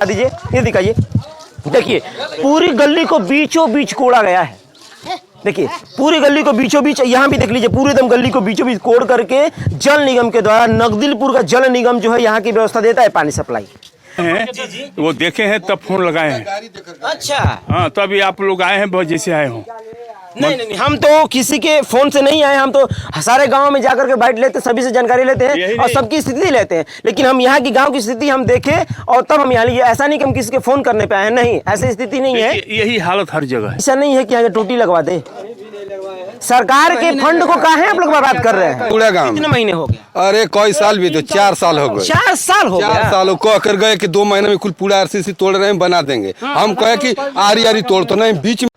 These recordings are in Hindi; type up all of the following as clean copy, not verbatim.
दीजिए, ये दिखाइए। देखिए पूरी गली को बीचों बीच कोड़ा गया है। देखिए पूरी गली को बीचों बीच, यहाँ भी देख लीजिए, पूरी एकदम गली को बीचों बीच कोड़ करके जल निगम के द्वारा, नगदिलपुर का जल निगम जो है यहाँ की व्यवस्था देता है पानी सप्लाई हैं। वो देखे हैं तब फोन लगाए हैं। अच्छा, हाँ तभी आप लोग आए हैं, बहुत जैसे आए हो। नहीं, हम तो किसी के फोन से नहीं आए, हम तो सारे गांव में जाकर के बैठ लेते, सभी से जानकारी लेते हैं और सबकी स्थिति लेते हैं। लेकिन हम यहाँ की गांव की स्थिति हम देखें और तब हम यहाँ लिए। ऐसा नहीं कि हम किसी के फोन करने पे आए हैं, नहीं, ऐसी स्थिति नहीं है। यही हालत हर जगह है। ऐसा नहीं है कि यहाँ टूटी लगवा दे। सरकार के फंड को कहाँ आप लोग बर्बाद कर रहे हैं? पूरा गांव कितने महीने हो गए? अरे कई साल भी तो 4 साल हो गए। 4 साल हो गया। 4 साल कह कर गए कि 2 महीने में कुल पूरा आरसीसी तोड़ रहे हैं, बना देंगे। हम कहे कि आरी आरी तोड़ तो नहीं, बीच में।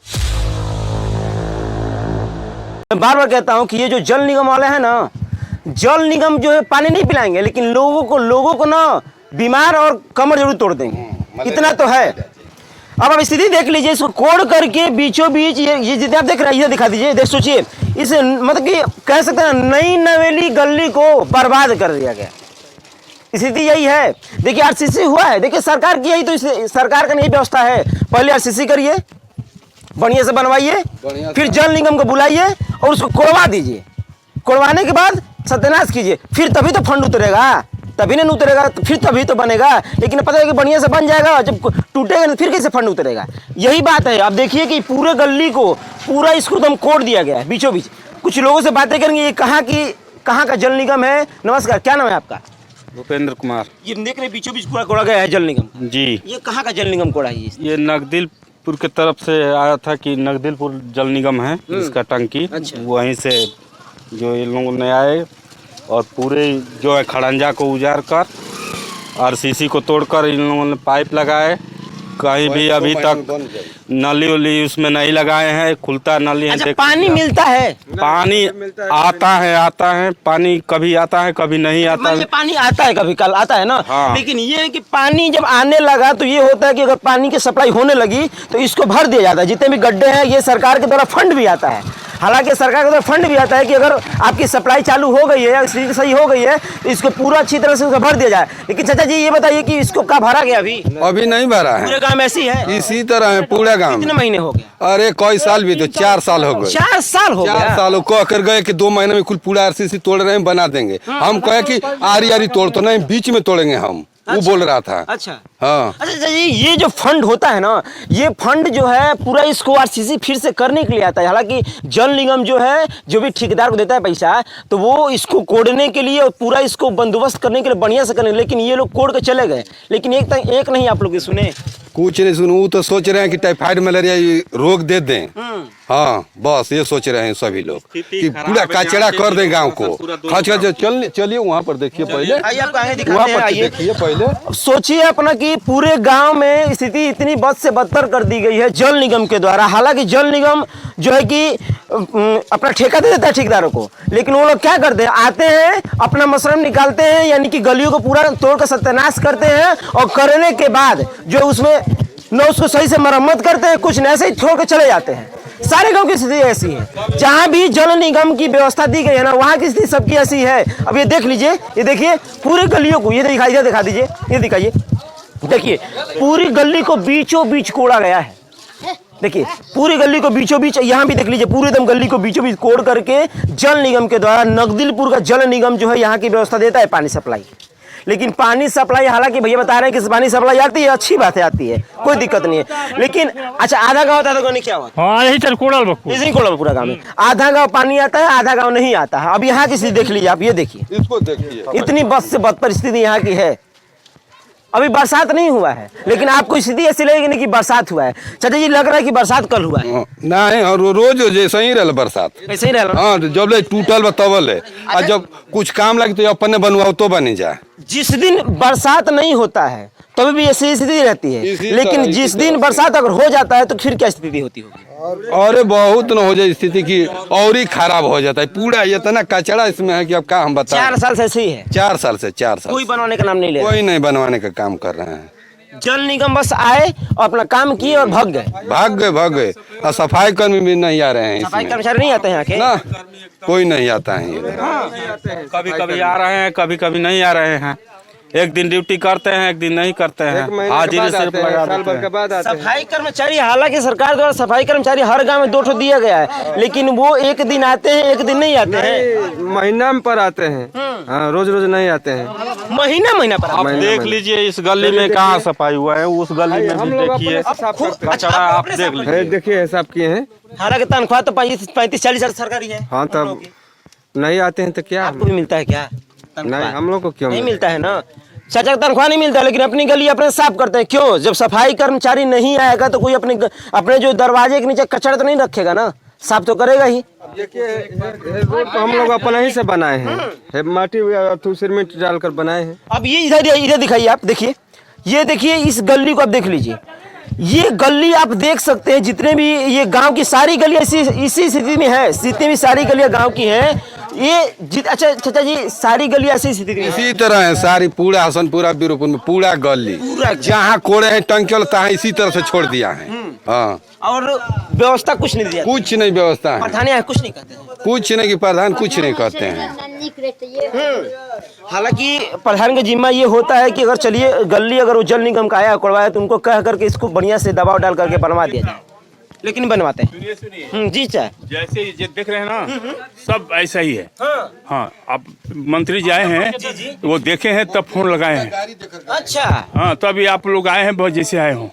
मैं बार बार कहता हूँ कि ये जो जल निगम वाले हैं ना, जल निगम जो है पानी नहीं पिलाएंगे, लेकिन लोगों को ना बीमार और कमर जरूर तोड़ देंगे, इतना तो है। अब आप स्थिति देख लीजिए, इसको कोड़ करके बीचों बीच ये जितने आप देख रहे हैं, ये दिखा दीजिए, देख सोचिए, इसे मतलब कि कह सकते हैं नई नवेली गली को बर्बाद कर दिया गया। स्थिति यही है। देखिए आरसीसी हुआ है, देखिए सरकार की यही तो सरकार का नहीं व्यवस्था है। पहले आरसीसी करिए, बढ़िया से बनवाइए, फिर जल निगम को बुलाइए और उसको कोड़वा दीजिए। कोड़वाने के बाद सत्यानाश कीजिए, फिर तभी तो फंड उतरेगा, तभी नहीं उतरेगा तो फिर तभी तो बनेगा। लेकिन पता है कि बढ़िया से बन जाएगा, जब टूटेगा फिर कैसे फंड उतरेगा? यही बात है। आप देखिए कि पूरे गली को पूरा इसको एकदम कोड़ दिया गया है बीचों बीच। कुछ लोगों से बातें करेंगे, ये कहाँ का जल निगम है? नमस्कार, क्या नाम है आपका? भूपेंद्र कुमार। ये देख रहे बीचों बीच पूरा कोड़ा गया है जल निगम जी। ये कहाँ का जल निगम कोड़ा है? ये नगदिलपुर के तरफ से आया था कि नगदिलपुर जल निगम है इसका टंकी। अच्छा। वहीं से जो इन लोगों ने आए और पूरे जो है खड़ंजा को उजाड़ कर आरसीसी को तोड़कर इन लोगों ने पाइप लगाए। कहीं भी अभी तक नली उली उसमें नहीं लगाए हैं, खुलता नली है। अच्छा, पानी मिलता है? पानी आता है पानी कभी आता है कभी नहीं आता है। पानी आता है कभी कल आता है ना। हाँ। लेकिन ये है कि पानी जब आने लगा तो ये होता है कि अगर पानी की सप्लाई होने लगी तो इसको भर दिया जाता है। जितने भी गड्ढे हैं ये सरकार के द्वारा फंड भी आता है। हालांकि सरकार के द्वारा फंड भी आता है कि अगर आपकी सप्लाई चालू हो गई है या स्थिति सही हो गई है तो इसको पूरा अच्छी तरह से भर दिया जाए। लेकिन चाचा जी ये बताइए कि इसको कब भरा गया? अभी नहीं भरा है। पूरे गाँव में ऐसी है? इसी तरह है पूरा गांव। कितने महीने हो गए? अरे कई साल भी तो 4 साल हो गए। 4 साल हो गया। 4 साल कह कर गए कि 2 महीने में कुल पूरा आरसीसी तोड़ रहे हैं, बना देंगे। हम कहे कि आरी आरी तोड़ तो नहीं, बीच में तोड़ेंगे हम। वो बोल रहा था। अच्छा हाँ। अच्छा जी, ये जो फंड होता है ना, ये फंड जो है पूरा इसको आरसीसी फिर से करने के लिए आता है। हालांकि जल निगम जो है जो भी ठेकेदार को देता है पैसा, तो वो इसको कोड़ने के लिए और पूरा इसको बंदोबस्त करने के लिए बढ़िया से करने, लेकिन ये लोग कोड़ के चले गए। लेकिन एक नहीं आप लोग सुने, कुछ नहीं सुनू। वो तो सोच रहे हैं कि टाइफाइड मलेरिया रोक दे दें। हाँ बस ये सोच रहे हैं सभी लोग कि पूरा कचरा कर दें गांव को। चलिए वहाँ पर देखिए पहले, वहाँ पर देखिए पहले। सोचिए अपना कि पूरे गांव में स्थिति इतनी बद से बदतर कर दी गई है जल निगम के द्वारा। हालांकि जल निगम जो है कि अपना ठेका दे देता है ठेकेदारों को, लेकिन वो लोग क्या करते हैं, आते हैं अपना मशरूम निकालते हैं, यानी कि गलियों को पूरा तोड़ कर सत्यानाश करते हैं और करने के बाद जो उसमें न उसको सही से मरम्मत करते हैं, कुछ ऐसे ही छोड़ के चले जाते हैं। सारे गांव की स्थिति ऐसी है। जहां भी जल निगम की व्यवस्था दी गई है ना, वहां की स्थिति सबकी ऐसी है। अब ये देख लीजिए, ये देखिए पूरे गलियों को, ये दिखा दीजिए, ये दिखाइए। देखिए पूरी गली को बीचों बीच कोड़ा गया है। देखिए पूरी गली को बीचों बीच, यहाँ भी देख लीजिए, पूरी एकदम गली को बीचों बीच कोड़ करके जल निगम के द्वारा, नगदिलपुर का जल निगम जो है यहाँ की व्यवस्था देता है पानी सप्लाई। लेकिन पानी सप्लाई, हालांकि भैया बता रहे हैं कि पानी सप्लाई आती है, अच्छी बात है, आती है, कोई दिक्कत नहीं है। लेकिन अच्छा आधा गाँव, आधा गाँव नहीं, क्या हुआ? हाँ यही चल कोड़ा पूरा गाँव में आधा गाँव पानी आता है, आधा गाँव नहीं आता है। अब यहाँ की स्थिति देख लीजिए आप, ये देखिए, इसको देखिए, इतनी बद से बदतर स्थिति यहाँ की है। अभी बरसात नहीं हुआ है, लेकिन आपको स्थिति ऐसी लगेगी नहीं कि बरसात हुआ है। चाचा जी लग रहा है कि बरसात कल हुआ है? नहीं, और रोज जैसे ही रहा बरसात, ऐसे ही रहा। हाँ जब ले टूटल तबल है, और जब कुछ काम लगे तो अपने बनवाओ तो बनी जाए। जिस दिन बरसात नहीं होता है तभी भी ऐसी स्थिति रहती है, लेकिन जिस दिन बरसात अगर हो जाता है तो फिर क्या स्थिति होती होगी? अरे बहुत न हो जाए स्थिति की, और ही खराब हो जाता है। पूरा इतना कचरा इसमें है कि अब क्या हम बताएं। 4 साल से ऐसे ही है। 4 साल से कोई बनवाने का नाम नहीं ले रहा। कोई नहीं बनवाने का काम कर रहे हैं। जल निगम बस आए और अपना काम किए और भाग गए। और सफाई कर्मी भी नहीं आ रहे हैं। सफाई कर्मचारी नहीं आते हैं यहाँ के ना, कोई नहीं आता है ये। कभी कभी आ रहे हैं, कभी कभी नहीं आ रहे हैं। एक दिन ड्यूटी करते हैं, एक दिन नहीं करते हैं, हाजिरी सिर्फ लगा देते हैं। सफाई कर्मचारी, हालांकि सरकार द्वारा सफाई कर्मचारी हर गांव में 2 ठो दिया गया है, लेकिन वो एक दिन आते हैं, एक दिन नहीं आते हैं। महीना में पर आते हैं, हाँ, रोज रोज नहीं आते हैं। महीना पर आप देख लीजिए इस गली में कहाँ सफाई हुआ है, उस गली में भी देखिए कचरा आप देख लीजिए। देखिए हिसाब किए हैं। हालांकि तनख्वाह तो 35-40 हजार सरकारी है। हाँ, तब नहीं आते हैं तो क्या? आपको भी मिलता है क्या? नहीं, हम लोग को क्यों नहीं मिलता है ना। चाचा तनख्वाह नहीं मिलता, लेकिन अपनी गली अपने साफ करते हैं। क्यों? जब सफाई कर्मचारी नहीं आएगा तो कोई अपने जो दरवाजे के नीचे कचरा तो नहीं रखेगा ना, साफ तो करेगा ही। रोड तो हम लोग अपना ही से बनाए हैं, माटी सीमेंट डालकर बनाए हैं। अब ये इधर दिखाइए, आप देखिए, ये देखिए इस गली को आप देख लीजिए। ये गली आप देख सकते हैं, जितने भी ये गांव की सारी गलियां इसी स्थिति में है। जितनी भी सारी गलियां गांव की हैं, ये अच्छा चाचा जी, सारी गलियां ऐसी स्थिति में इसी तरह है सारी, पूरा हसनपुरा बीरोपुर में पूरा गली, जहाँ कोड़े हैं टंकल तहाँ इसी तरह से छोड़ दिया है। हाँ, और व्यवस्था कुछ नहीं दिया, कुछ नहीं व्यवस्था है, प्रधान यहाँ कुछ नहीं कहते हैं। कुछ नहीं कि प्रधान कुछ नहीं कहते हैं। हालांकि प्रधान का जिम्मा ये होता है कि अगर चलिए गली अगर वो जल निगम का आया करवाया तो उनको कह करके इसको बढ़िया से दबाव डाल करके बनवा दिया जाए, लेकिन बनवाते हैं। जी चाहे जैसे ये देख रहे हैं ना, सब ऐसा ही है। हाँ, अब मंत्री जी आए हैं, वो देखे हैं तब फोन लगाए हैं। अच्छा, हाँ, तभी आप लोग आए हैं, बहुत जैसे आए हों।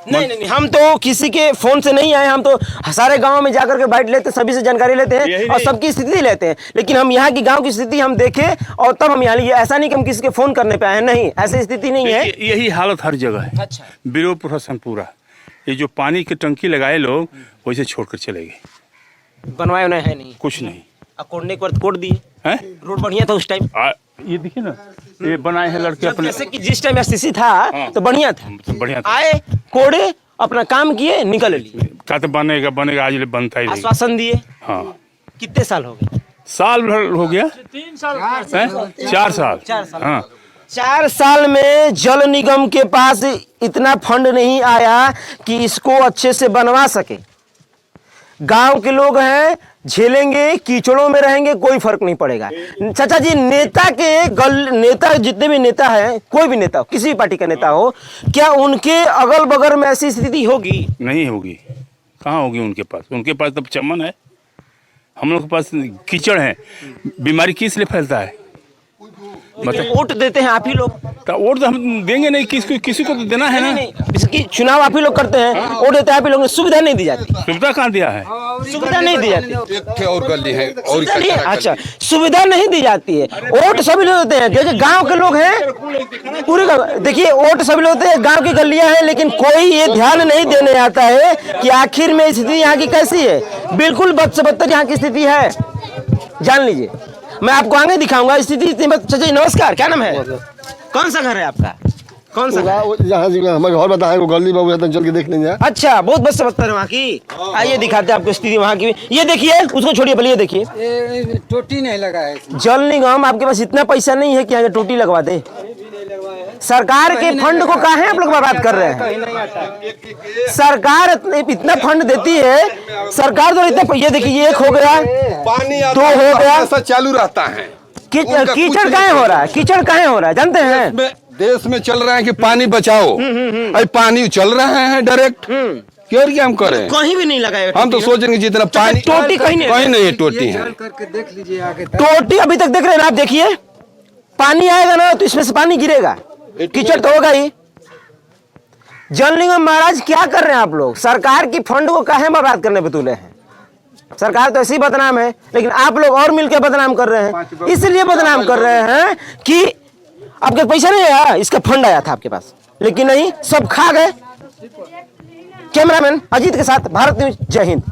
नहीं, हम तो किसी के फोन से नहीं आए, हम तो सारे गांव में जाकर के बैठ लेते, सभी से जानकारी लेते हैं और सबकी स्थिति लेते हैं। लेकिन हम यहाँ की गांव की स्थिति हम देखें और तब हम यहाँ लिए। ऐसा नहीं कि हम किसी के फोन करने पे आए, नहीं, ऐसी स्थिति नहीं है। यही हालत हर जगह है। अच्छा, बीरोपुर हसनपुरा, ये जो पानी की टंकी लगाए लोग वैसे छोड़कर चले गए, बनवाए उन्हें है नहीं, कुछ नहीं। कोड़ने के बाद कोड़ दिए, हैं? रोड बढ़िया था उस टाइम। ये देखिए ना, ये बनाए हैं लड़के अपने, जैसे कि जिस टाइम एससीसी था तो बढ़िया था, बढ़िया था। आए कोड़े अपना काम किए, निकल लिए। क्या तो बनेगा आज ले बनता ही नहीं। आश्वासन दिए। हाँ, कितने साल हो गए? साल भर हो गया, 4 साल। 4 साल। हाँ, 4 साल में जल निगम के पास इतना फंड नहीं आया कि इसको अच्छे से बनवा सके। गांव के लोग हैं, झेलेंगे, कीचड़ों में रहेंगे, कोई फर्क नहीं पड़ेगा। चाचा जी, नेता जितने भी नेता हैं, कोई भी नेता हो, किसी भी पार्टी का नेता हो, क्या उनके अगल बगल में ऐसी स्थिति होगी? नहीं होगी। कहाँ होगी उनके पास? उनके पास तो चमन है, हम लोग के पास कीचड़ है। बीमारी किस लिए फैलता है? मतलब वोट देते हैं आप ही लोग, तो वोट तो हम देंगे नहीं, किसी को तो देना है ना। इसकी चुनाव आप ही लोग करते हैं, वोट देते हैं आप ही लोग, सुविधा नहीं दी जाती। सुविधा कहाँ दिया है? सुविधा नहीं दी जाती। एक और गली है और अच्छा, सुविधा नहीं दी जाती है, वोट सभी लोग देते हैं। देखिए गांव के लोग हैं पूरे, देखिए वोट सभी लोग देते हैं, गांव की गलियां हैं, लेकिन कोई ये ध्यान नहीं देने आता है कि आखिर में स्थिति यहाँ की कैसी है। बिल्कुल बद से बदतर यहाँ की स्थिति है, जान लीजिए। मैं आपको आगे दिखाऊंगा स्थिति इतनी। चाचा जी नमस्कार, क्या नाम है? कौन सा घर है आपका? कौन सा? यहाँ से हमारे घर बताए वो गली में चल के देख लेंगे। अच्छा, बहुत बस बदतर है वहाँ की। आइए दिखाते हैं आपको स्थिति वहाँ की। ये देखिए, उसको छोड़िए, पहले ये देखिए, टोटी नहीं लगा है। जल निगम आपके पास इतना पैसा नहीं है कि आगे टोटी लगवा दे। सरकार के फंड को काहे आप लोग बर्बाद कर रहे हैं? सरकार इतना फंड देती है, सरकार तो इतना, ये देखिए, एक हो गया, पानी 2 हो गया, ऐसा चालू रहता है। कीचड़ काहे हो रहा है? कीचड़ काहे हो रहा है जानते हैं? देश में चल रहा है कि पानी बचाओ, अरे पानी चल रहा है डायरेक्ट, क्यों क्या हम करें? कहीं भी नहीं लगाए। हम तो सोचेंगे जितना पानी, टोटी कहीं नहीं है, टोटी है। करके देख लीजिए आगे। टोटी अभी तक देख रहे हैं आप, देखिए पानी आएगा ना तो इसमें से पानी गिरेगा, कीचड़ तो होगा ही। जल निगम महाराज क्या कर रहे हैं आप लोग? सरकार की फंड को काहे बर्बाद करने पे तुले हैं? सरकार तो ऐसी ही बदनाम है, लेकिन आप लोग और मिलकर बदनाम कर रहे हैं। इसलिए बदनाम कर रहे हैं कि आपके पैसा नहीं आया, इसका फंड आया था आपके पास, लेकिन नहीं, सब खा गए। कैमरामैन अजीत के साथ भारत न्यूज, जय हिंद।